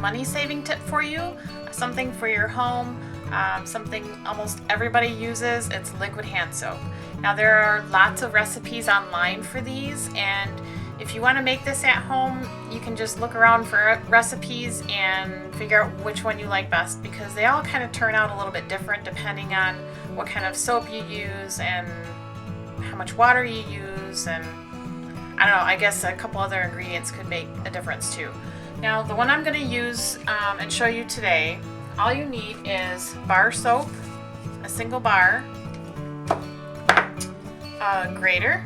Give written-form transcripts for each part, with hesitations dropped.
money saving tip for you, something for your home, something almost everybody uses. It's liquid hand soap. Now there are lots of recipes online for these, and if you want to make this at home, you can just look around for recipes and figure out which one you like best, because they all kind of turn out a little bit different depending on what kind of soap you use and how much water you use, and I don't know, I guess a couple other ingredients could make a difference too. Now the one I'm going to use and show you today, all you need is bar soap, a single bar, a grater,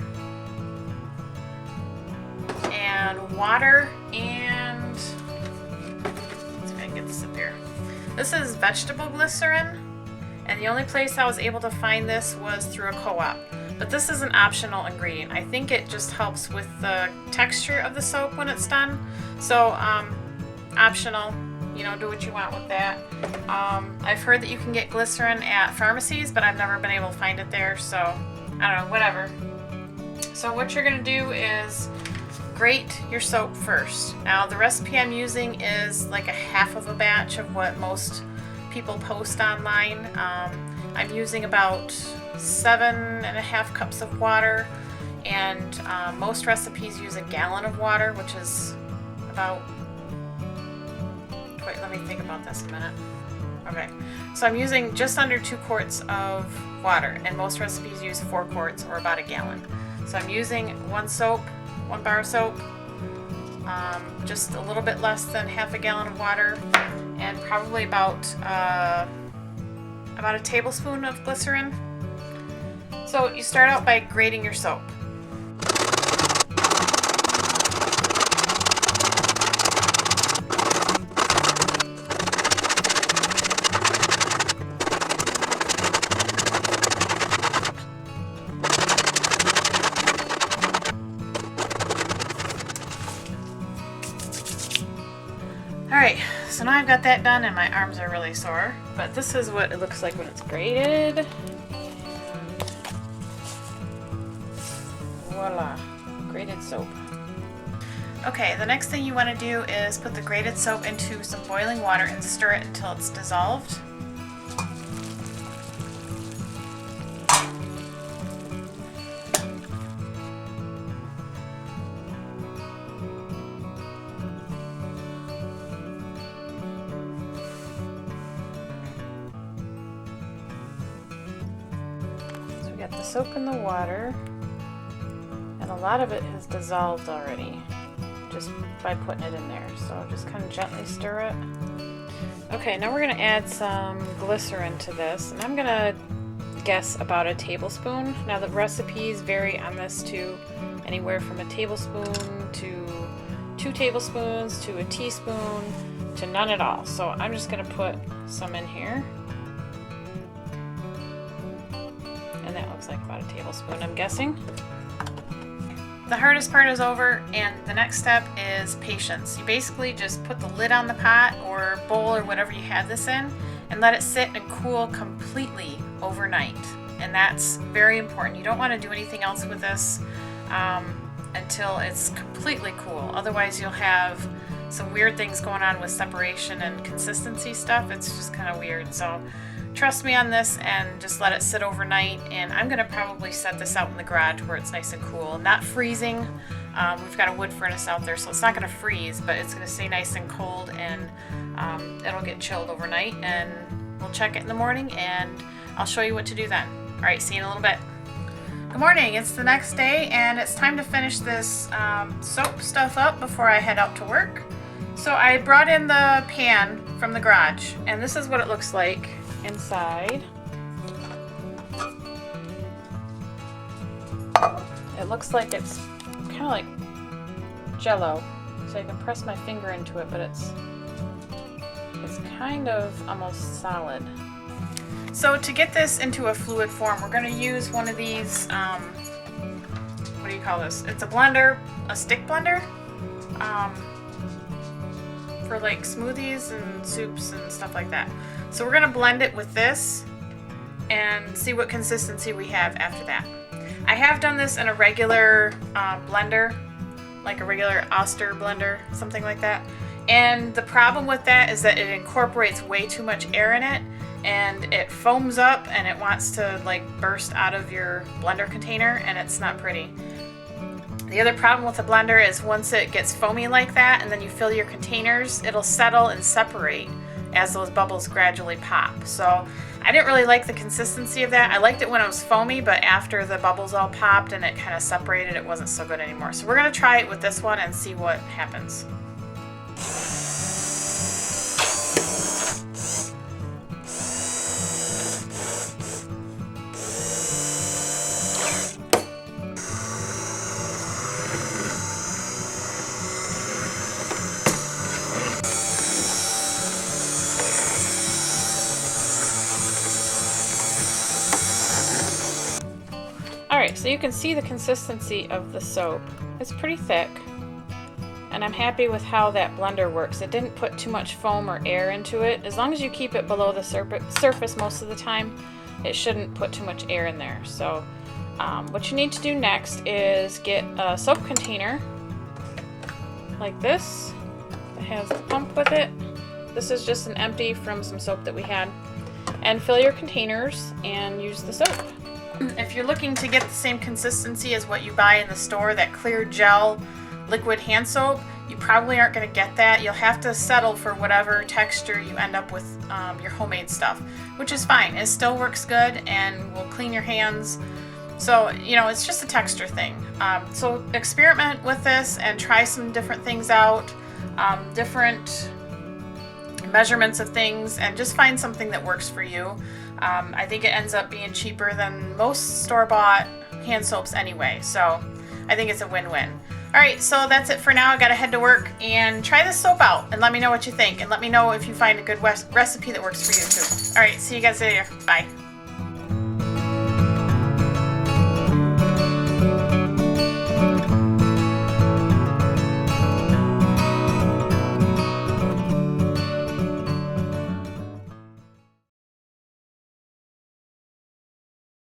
and water, and let's see if I can get this up here. This is vegetable glycerin, and the only place I was able to find this was through a co-op. But this is an optional ingredient. I think it just helps with the texture of the soap when it's done. So optional, you know, do what you want with that. I've heard that you can get glycerin at pharmacies, but I've never been able to find it there, so I don't know, whatever. So what you're gonna do is grate your soap first. Now the recipe I'm using is like a half of a batch of what most people post online. I'm using about 7.5 cups of water, and most recipes use a gallon of water, which is about, wait, let me think about this a minute. Okay, so I'm using just under 2 quarts of water, and most recipes use 4 quarts or about a gallon. So I'm using one bar of soap, just a little bit less than half a gallon of water, and probably about a tablespoon of glycerin. So you start out by grating your soap. Alright, so now I've got that done and my arms are really sore, but this is what it looks like when it's grated. Voila, grated soap. Okay, the next thing you want to do is put the grated soap into some boiling water and stir it until it's dissolved. So we got the soap in the water. And a lot of it has dissolved already just by putting it in there. So just kind of gently stir it. Okay, now we're going to add some glycerin to this, and I'm going to guess about a tablespoon. Now the recipes vary on this to anywhere from a tablespoon to 2 tablespoons to a teaspoon to none at all. So I'm just going to put some in here. And that looks like about a tablespoon, I'm guessing. The hardest part is over, and the next step is patience. You basically just put the lid on the pot or bowl or whatever you have this in and let it sit and cool completely overnight. And that's very important. You don't want to do anything else with this until it's completely cool. Otherwise you'll have some weird things going on with separation and consistency stuff. It's just kind of weird. So trust me on this and just let it sit overnight, and I'm going to probably set this out in the garage where it's nice and cool, not freezing. We've got a wood furnace out there, so it's not going to freeze, but it's going to stay nice and cold, and it'll get chilled overnight, and we'll check it in the morning and I'll show you what to do then. Alright, see you in a little bit. Good morning, it's the next day and it's time to finish this soap stuff up before I head out to work. So I brought in the pan from the garage, and this is what it looks like inside. It looks like it's kind of like jello, so I can press my finger into it, but it's kind of almost solid. So to get this into a fluid form, we're going to use one of these, what do you call this? It's a blender, a stick blender, for like smoothies and soups and stuff like that. So we're going to blend it with this and see what consistency we have after that. I have done this in a regular blender, like a regular Oster blender, something like that, And the problem with that is that it incorporates way too much air in it, and it foams up and it wants to like burst out of your blender container, and it's not pretty. The other problem with the blender is once it gets foamy like that and then you fill your containers, it'll settle and separate as those bubbles gradually pop. So I didn't really like the consistency of that. I liked it when it was foamy, but after the bubbles all popped and it kind of separated, it wasn't so good anymore. So we're gonna try it with this one and see what happens. Alright, so you can see the consistency of the soap. It's pretty thick, and I'm happy with how that blender works. It didn't put too much foam or air into it. As long as you keep it below the surface most of the time, it shouldn't put too much air in there. So what you need to do next is get a soap container like this that has the pump with it. This is just an empty from some soap that we had. And fill your containers and use the soap. If you're looking to get the same consistency as what you buy in the store, that clear gel liquid hand soap, you probably aren't going to get that. You'll have to settle for whatever texture you end up with your homemade stuff, which is fine. It still works good and will clean your hands. So, you know, it's just a texture thing. So experiment with this and try some different things out, different measurements of things, and just find something that works for you. I think it ends up being cheaper than most store-bought hand soaps anyway, so I think it's a win-win. Alright, so that's it for now. I gotta head to work and try this soap out and let me know what you think, and let me know if you find a good recipe that works for you too. Alright, see you guys later. Bye.